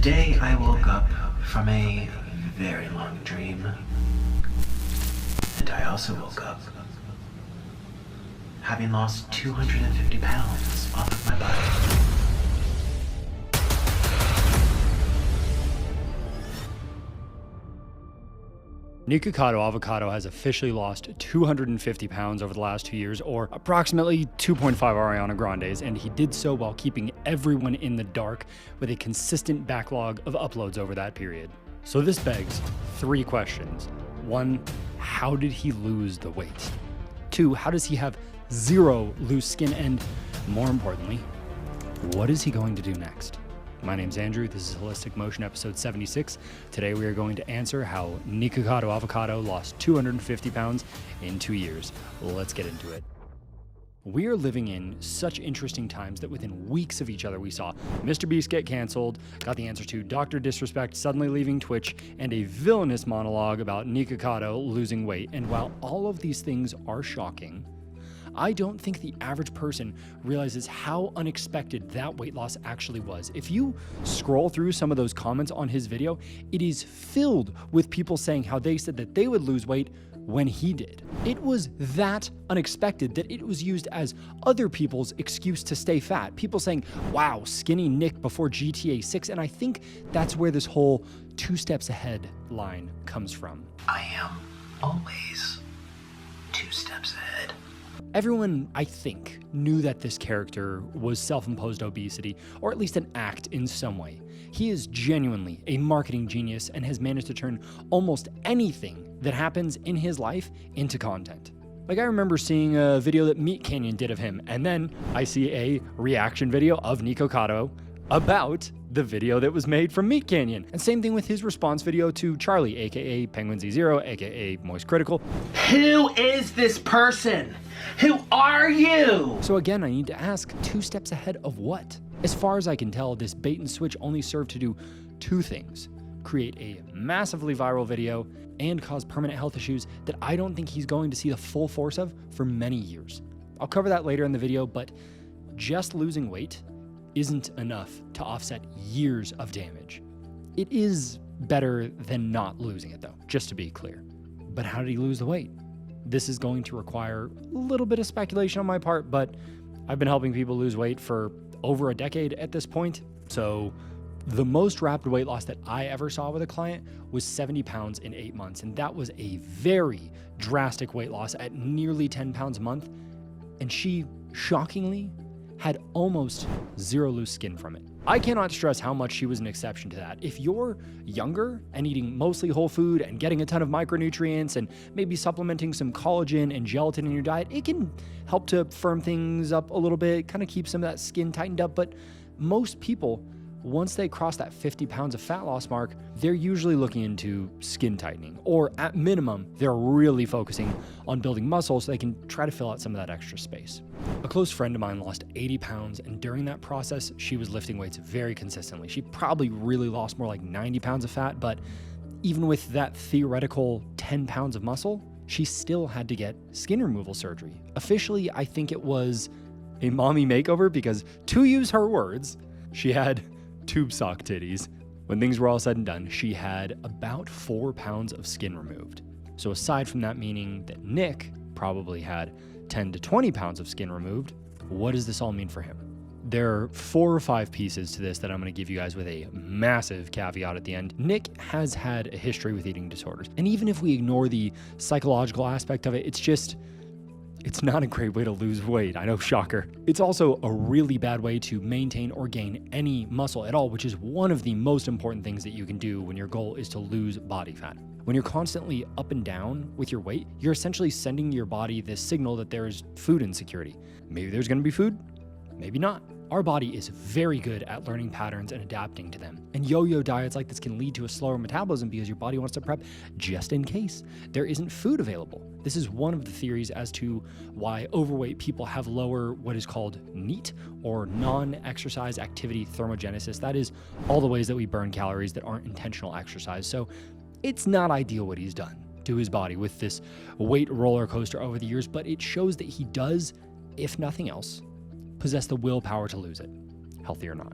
Today I woke up from a very long dream. And I also woke up having lost 250 pounds off of my body. Nikocado Avocado has officially lost 250 pounds over the last 2 years, or approximately 2.5 Ariana Grandes, and he did so while keeping everyone in the dark with a consistent backlog of uploads over that period. So this begs 3 questions. 1, how did he lose the weight? 2, how does he have 0 loose skin? And more importantly, what is he going to do next? My name's Andrew, this is Holistic Motion episode 76. Today we are going to answer how Nikocado Avocado lost 250 pounds in 2 years. Let's get into it. We are living in such interesting times that within weeks of each other we saw Mr. Beast get canceled, got the answer to Dr. Disrespect suddenly leaving Twitch, and a villainous monologue about Nikocado losing weight. And while all of these things are shocking, I don't think the average person realizes how unexpected that weight loss actually was. If you scroll through some of those comments on his video, it is filled with people saying how they said that they would lose weight when he did. It was that unexpected that it was used as other people's excuse to stay fat. People saying, wow, skinny Nick before GTA 6. And I think that's where this whole 2 steps ahead line comes from. I am always 2 steps ahead. Everyone, I think, knew that this character was self-imposed obesity, or at least an act in some way. He is genuinely a marketing genius and has managed to turn almost anything that happens in his life into content. Like, I remember seeing a video that Meat Canyon did of him, and then I see a reaction video of Nikocado about the video that was made from Meat Canyon. And same thing with his response video to Charlie, aka Penguin Z0, aka Moist Critical. Who is this person? Who are you? So again, I need to ask, 2 steps ahead of what? As far as I can tell, this bait and switch only served to do 2 things: create a massively viral video and cause permanent health issues that I don't think he's going to see the full force of for many years. I'll cover that later in the video, but just losing weight isn't enough to offset years of damage. It is better than not losing it though, just to be clear. But how did he lose the weight? This is going to require a little bit of speculation on my part, but I've been helping people lose weight for over a decade at this point. So the most rapid weight loss that I ever saw with a client was 70 pounds in 8 months. And that was a very drastic weight loss at nearly 10 pounds a month. And she shockingly had almost 0 loose skin from it. I cannot stress how much she was an exception to that. If you're younger and eating mostly whole food and getting a ton of micronutrients and maybe supplementing some collagen and gelatin in your diet, it can help to firm things up a little bit, kind of keep some of that skin tightened up. But most people, once they cross that 50 pounds of fat loss mark, they're usually looking into skin tightening, or at minimum, they're really focusing on building muscle so they can try to fill out some of that extra space. A close friend of mine lost 80 pounds, and during that process, she was lifting weights very consistently. She probably really lost more like 90 pounds of fat, but even with that theoretical 10 pounds of muscle, she still had to get skin removal surgery. Officially, I think it was a mommy makeover because, to use her words, she had tube sock titties. When things were all said and done, she had about 4 pounds of skin removed. So aside from that meaning that Nick probably had 10 to 20 pounds of skin removed, what does this all mean for him? There are 4 or 5 pieces to this that I'm going to give you guys with a massive caveat at the end. Nick has had a history with eating disorders. And even if we ignore the psychological aspect of it, it's not a great way to lose weight. I know, shocker. It's also a really bad way to maintain or gain any muscle at all, which is one of the most important things that you can do when your goal is to lose body fat. When you're constantly up and down with your weight, you're essentially sending your body this signal that there is food insecurity. Maybe there's gonna be food, maybe not. Our body is very good at learning patterns and adapting to them. And yo-yo diets like this can lead to a slower metabolism because your body wants to prep just in case there isn't food available. This is one of the theories as to why overweight people have lower what is called NEAT, or non-exercise activity thermogenesis. That is all the ways that we burn calories that aren't intentional exercise. So it's not ideal what he's done to his body with this weight roller coaster over the years, but it shows that he does, if nothing else, possess the willpower to lose it, healthy or not.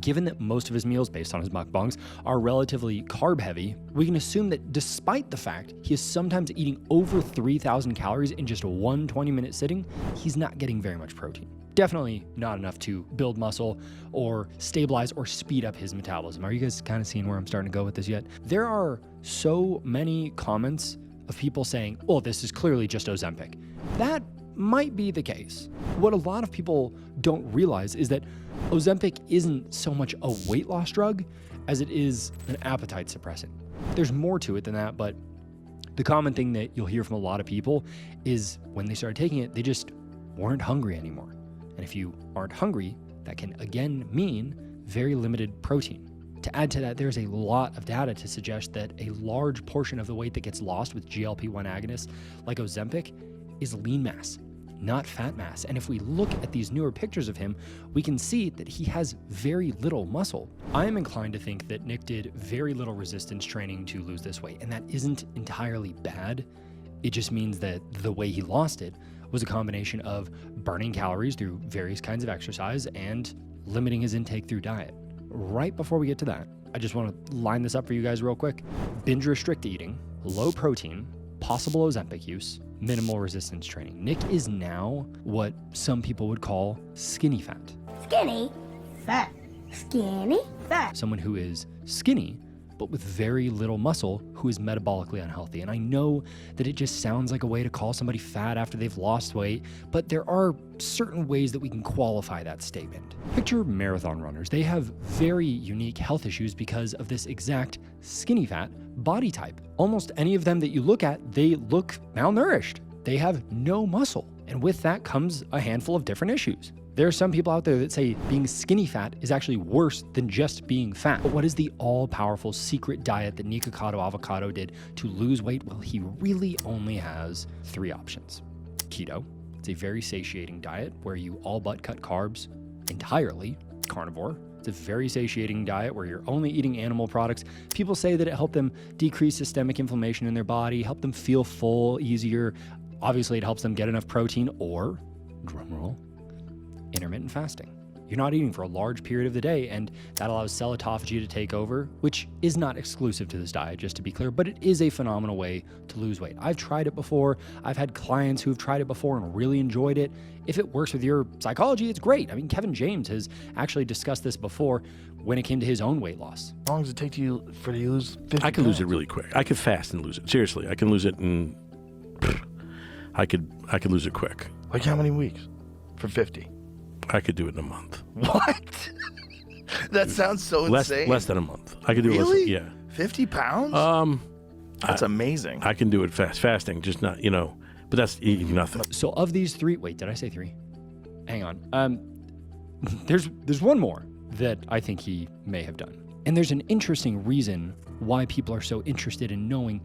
Given that most of his meals, based on his mukbangs, are relatively carb heavy, we can assume that despite the fact he is sometimes eating over 3,000 calories in just one 20-minute sitting, he's not getting very much protein. Definitely not enough to build muscle or stabilize or speed up his metabolism. Are you guys kind of seeing where I'm starting to go with this yet? There are so many comments of people saying, well, this is clearly just Ozempic. That might be the case. What a lot of people don't realize is that Ozempic isn't so much a weight loss drug as it is an appetite suppressant. There's more to it than that, but the common thing that you'll hear from a lot of people is when they started taking it, they just weren't hungry anymore. And if you aren't hungry, that can again mean very limited protein. To add to that, there's a lot of data to suggest that a large portion of the weight that gets lost with GLP-1 agonists like Ozempic is lean mass, not fat mass. And if we look at these newer pictures of him, we can see that he has very little muscle. I am inclined to think that Nick did very little resistance training to lose this weight, and that isn't entirely bad. It just means that the way he lost it was a combination of burning calories through various kinds of exercise and limiting his intake through diet. Right before we get to that, I just want to line this up for you guys real quick. Binge restrict eating, low protein, possible Ozempic use, minimal resistance training. Nick is now what some people would call skinny fat. Skinny fat. Skinny fat. Someone who is skinny, but with very little muscle, who is metabolically unhealthy. And I know that it just sounds like a way to call somebody fat after they've lost weight, but there are certain ways that we can qualify that statement. Picture marathon runners. They have very unique health issues because of this exact skinny fat body type. Almost any of them that you look at, they look malnourished. They have no muscle. And with that comes a handful of different issues. There are some people out there that say being skinny fat is actually worse than just being fat. But what is the all-powerful secret diet that Nikocado Avocado did to lose weight? Well, he really only has 3 options. Keto. It's a very satiating diet where you all but cut carbs entirely. Carnivore. It's a very satiating diet where you're only eating animal products. People say that it helped them decrease systemic inflammation in their body, help them feel full easier. Obviously, it helps them get enough protein, or, drumroll, intermittent fasting. You're not eating for a large period of the day, and that allows cell autophagy to take over, which is not exclusive to this diet, just to be clear, but it is a phenomenal way to lose weight. I've tried it before. I've had clients who've tried it before and really enjoyed it. If it works with your psychology, it's great. I mean, Kevin James has actually discussed this before when it came to his own weight loss. How long does it take to you lose 50 I can lose it pounds? really quick. I could fast and lose it. Seriously, I can lose it in. I could lose it quick. Like how many weeks? For 50? I could do it in a month. What? That sounds so insane. Less than a month. I could do it. Really? Yeah. 50 pounds? That's amazing. I can do it fasting, just not, but that's eating nothing. So of these 3, wait, did I say 3? Hang on. There's one more that I think he may have done. And there's an interesting reason why people are so interested in knowing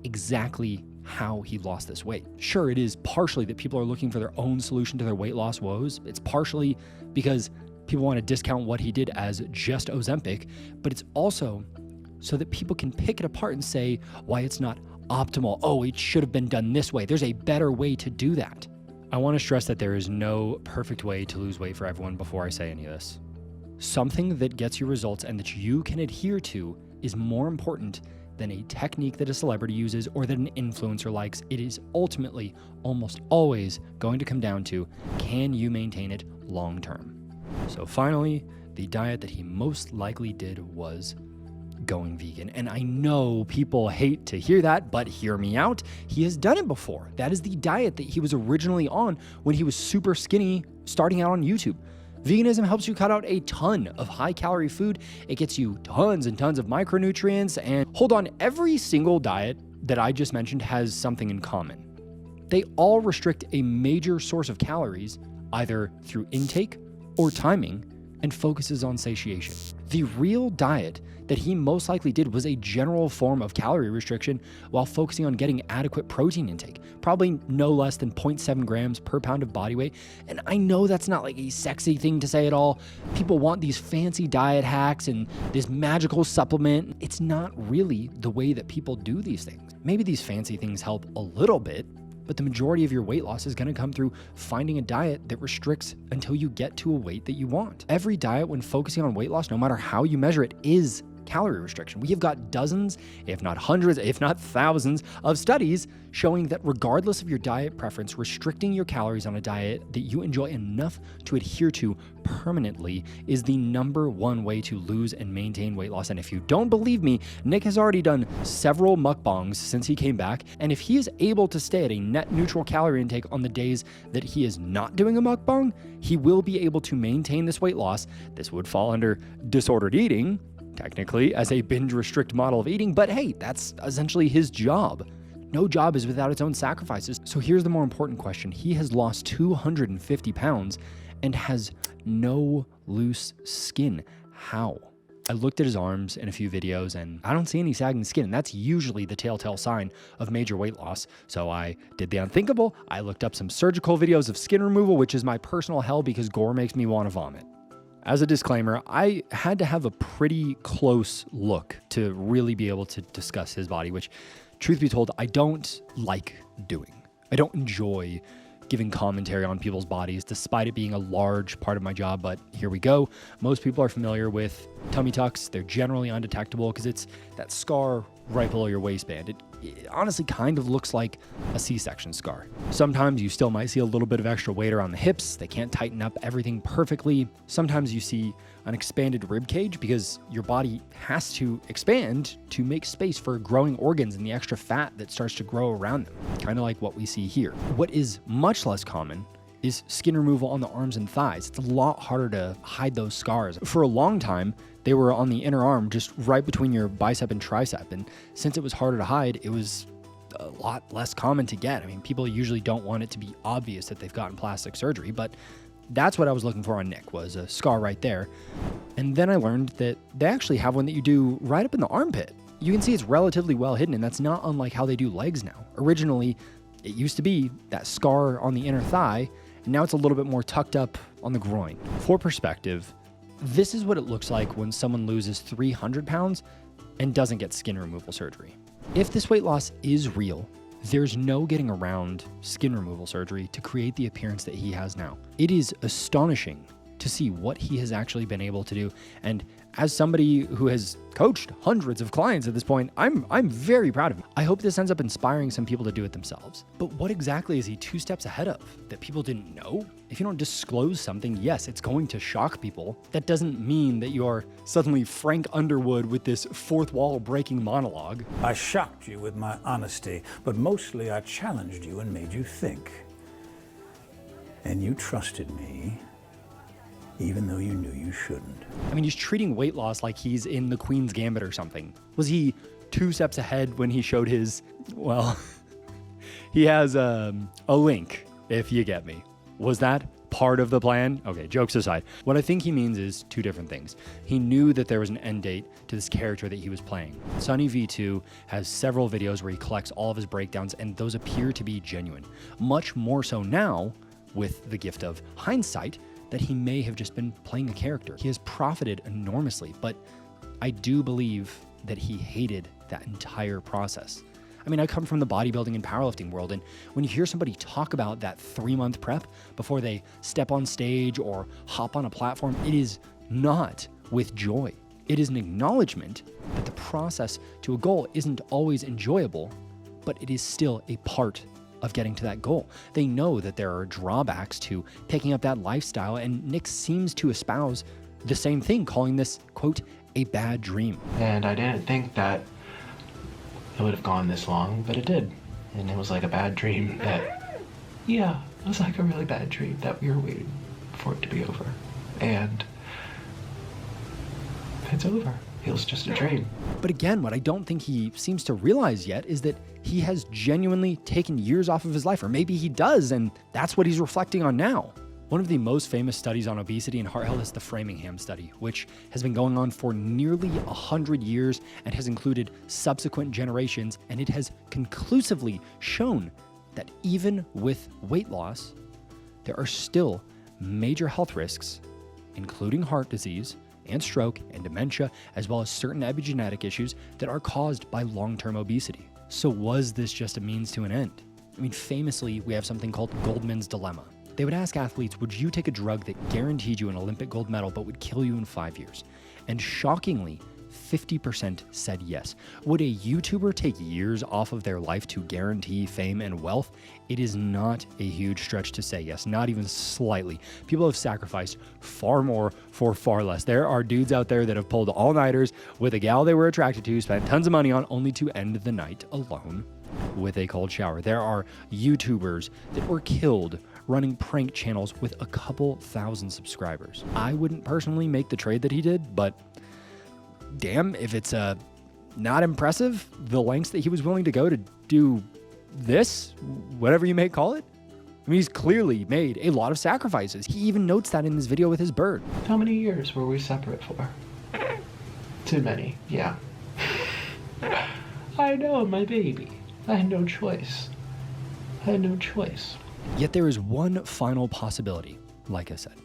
exactly how he lost this weight. Sure, it is partially that people are looking for their own solution to their weight loss woes. It's partially because people want to discount what he did as just Ozempic, but it's also so that people can pick it apart and say why it's not optimal. Oh, it should have been done this way. There's a better way to do that. I want to stress that there is no perfect way to lose weight for everyone before I say any of this. Something that gets you results and that you can adhere to is more important than a technique that a celebrity uses or that an influencer likes. It is ultimately almost always going to come down to, can you maintain it long term? So finally, the diet that he most likely did was going vegan. And I know people hate to hear that, but hear me out. He has done it before. That is the diet that he was originally on when he was super skinny starting out on YouTube. Veganism helps you cut out a ton of high-calorie food. It gets you tons and tons of micronutrients, and hold on, every single diet that I just mentioned has something in common. They all restrict a major source of calories, either through intake or timing, and focuses on satiation. The real diet that he most likely did was a general form of calorie restriction while focusing on getting adequate protein intake, probably no less than 0.7 grams per pound of body weight. And I know that's not like a sexy thing to say at all. People want these fancy diet hacks and this magical supplement. It's not really the way that people do these things. Maybe these fancy things help a little bit, but the majority of your weight loss is going to come through finding a diet that restricts until you get to a weight that you want. Every diet, when focusing on weight loss, no matter how you measure it, is calorie restriction. We have got dozens, if not hundreds, if not thousands of studies showing that regardless of your diet preference, restricting your calories on a diet that you enjoy enough to adhere to permanently is the #1 way to lose and maintain weight loss. And if you don't believe me, Nick has already done several mukbangs since he came back. And if he is able to stay at a net neutral calorie intake on the days that he is not doing a mukbang, he will be able to maintain this weight loss. This would fall under disordered eating, technically, as a binge restrict model of eating, but hey, that's essentially his job. No job is without its own sacrifices. So here's the more important question. He has lost 250 pounds and has no loose skin. How? I looked at his arms in a few videos and I don't see any sagging skin. And that's usually the telltale sign of major weight loss. So I did the unthinkable. I looked up some surgical videos of skin removal, which is my personal hell because gore makes me want to vomit. As a disclaimer, I had to have a pretty close look to really be able to discuss his body, which, truth be told, I don't like doing. I don't enjoy giving commentary on people's bodies, despite it being a large part of my job, but here we go. Most people are familiar with tummy tucks. They're generally undetectable because it's that scar right below your waistband. It honestly kind of looks like a C-section scar. Sometimes you still might see a little bit of extra weight around the hips. They can't tighten up everything perfectly. Sometimes you see an expanded rib cage because your body has to expand to make space for growing organs and the extra fat that starts to grow around them, kind of like what we see here. What is much less common is skin removal on the arms and thighs. It's a lot harder to hide those scars. For a long time, they were on the inner arm, just right between your bicep and tricep. And since it was harder to hide, it was a lot less common to get. I mean, people usually don't want it to be obvious that they've gotten plastic surgery, but that's what I was looking for on Nick, was a scar right there. And then I learned that they actually have one that you do right up in the armpit. You can see it's relatively well hidden, and that's not unlike how they do legs now. Originally, it used to be that scar on the inner thigh, and now it's a little bit more tucked up on the groin. For perspective, this is what it looks like when someone loses 300 pounds and doesn't get skin removal surgery. If this weight loss is real, there's no getting around skin removal surgery to create the appearance that he has now. It is astonishing to see what he has actually been able to do. And as somebody who has coached hundreds of clients at this point, I'm very proud of him. I hope this ends up inspiring some people to do it themselves. But what exactly is he 2 steps ahead of that people didn't know? If you don't disclose something, yes, it's going to shock people. That doesn't mean that you're suddenly Frank Underwood with this fourth wall breaking monologue. I shocked you with my honesty, but mostly I challenged you and made you think. And you trusted me, even though you knew you shouldn't. I mean, he's treating weight loss like he's in the Queen's Gambit or something. Was he 2 steps ahead when he showed his, well, he has a link, if you get me. Was that part of the plan? Okay, jokes aside. What I think he means is 2 different things. He knew that there was an end date to this character that he was playing. Sunny V2 has several videos where he collects all of his breakdowns, and those appear to be genuine. Much more so now, with the gift of hindsight, that he may have just been playing a character. He has profited enormously, but I do believe that he hated that entire process. I mean, I come from the bodybuilding and powerlifting world, and when you hear somebody talk about that 3-month prep before they step on stage or hop on a platform, it is not with joy. It is an acknowledgement that the process to a goal isn't always enjoyable, but it is still a part of getting to that goal. They know that there are drawbacks to taking up that lifestyle, and Nick seems to espouse the same thing, calling this, quote, a bad dream. And I didn't think that it would have gone this long, but it did. And it was like a bad dream that, yeah, it was like a really bad dream that we were waiting for it to be over. And it's over. It was just a dream. But again, what I don't think he seems to realize yet is that he has genuinely taken years off of his life, or maybe he does, and that's what he's reflecting on now. One of the most famous studies on obesity and heart health is the Framingham study, which has been going on for nearly 100 years and has included subsequent generations, and it has conclusively shown that even with weight loss, there are still major health risks, including heart disease and stroke and dementia, as well as certain epigenetic issues that are caused by long-term obesity. So was this just a means to an end? I mean, famously, we have something called Goldman's Dilemma. They would ask athletes, would you take a drug that guaranteed you an Olympic gold medal but would kill you in 5 years? And shockingly, 50% said yes. Would a YouTuber take years off of their life to guarantee fame and wealth? It is not a huge stretch to say yes, not even slightly. People have sacrificed far more for far less. There are dudes out there that have pulled all-nighters with a gal they were attracted to, spent tons of money on, only to end the night alone with a cold shower. There are YouTubers that were killed running prank channels with a couple thousand subscribers. I wouldn't personally make the trade that he did, but damn, if it's not impressive, the lengths that he was willing to go to do this, whatever you may call it. I mean, he's clearly made a lot of sacrifices. He even notes that in his video with his bird. How many years were we separate for? Too many, yeah. I know, my baby. I had no choice. I had no choice. Yet there is one final possibility, like I said.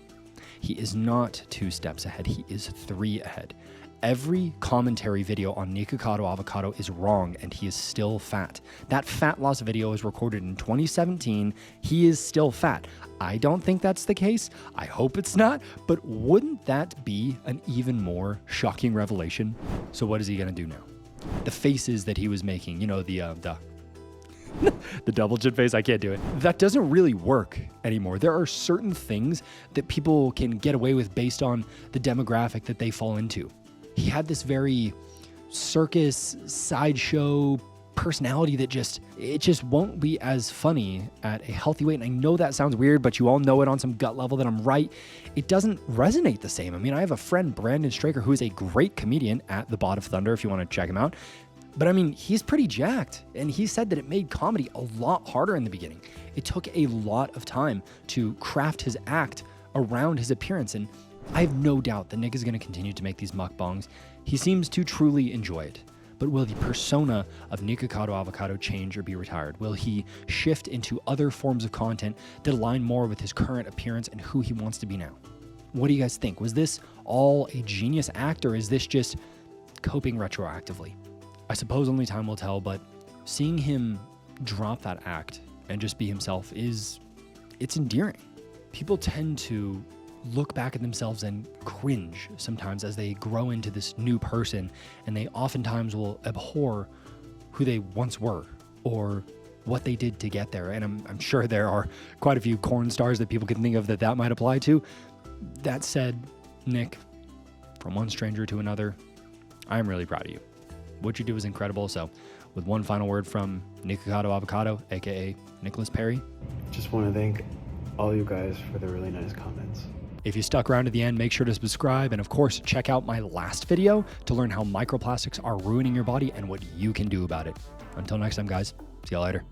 He is not 2 steps ahead, he is 3 ahead. Every commentary video on Nikocado Avocado is wrong and he is still fat. That fat loss video was recorded in 2017. He is still fat. I don't think that's the case. I hope it's not, but wouldn't that be an even more shocking revelation? So what is he gonna do now? The faces that he was making, you know, the double chin face, I can't do it. That doesn't really work anymore. There are certain things that people can get away with based on the demographic that they fall into. He had this very circus, sideshow personality that just won't be as funny at a healthy weight. And I know that sounds weird, but you all know it on some gut level that I'm right. It doesn't resonate the same. I mean, I have a friend, Brandon Straker, who is a great comedian at the Bot of Thunder, if you want to check him out. But I mean, he's pretty jacked, and he said that it made comedy a lot harder in the beginning. It took a lot of time to craft his act around his appearance, and I have no doubt that Nick is going to continue to make these mukbangs. He seems to truly enjoy it. But will the persona of Nikocado Avocado change or be retired? Will he shift into other forms of content that align more with his current appearance and who he wants to be now? What do you guys think? Was this all a genius act, or is this just coping retroactively? I suppose only time will tell, but seeing him drop that act and just be himself it's endearing. People tend to look back at themselves and cringe sometimes as they grow into this new person, and they oftentimes will abhor who they once were or what they did to get there. And I'm sure there are quite a few corn stars that people can think of that might apply to. That said, Nick, from one stranger to another, I'm really proud of you. What you do is incredible. So with one final word from Nikocado Avocado, aka Nicholas Perry. Just want to thank all you guys for the really nice comments. If you stuck around to the end, make sure to subscribe, and of course, check out my last video to learn how microplastics are ruining your body and what you can do about it. Until next time, guys, see you later.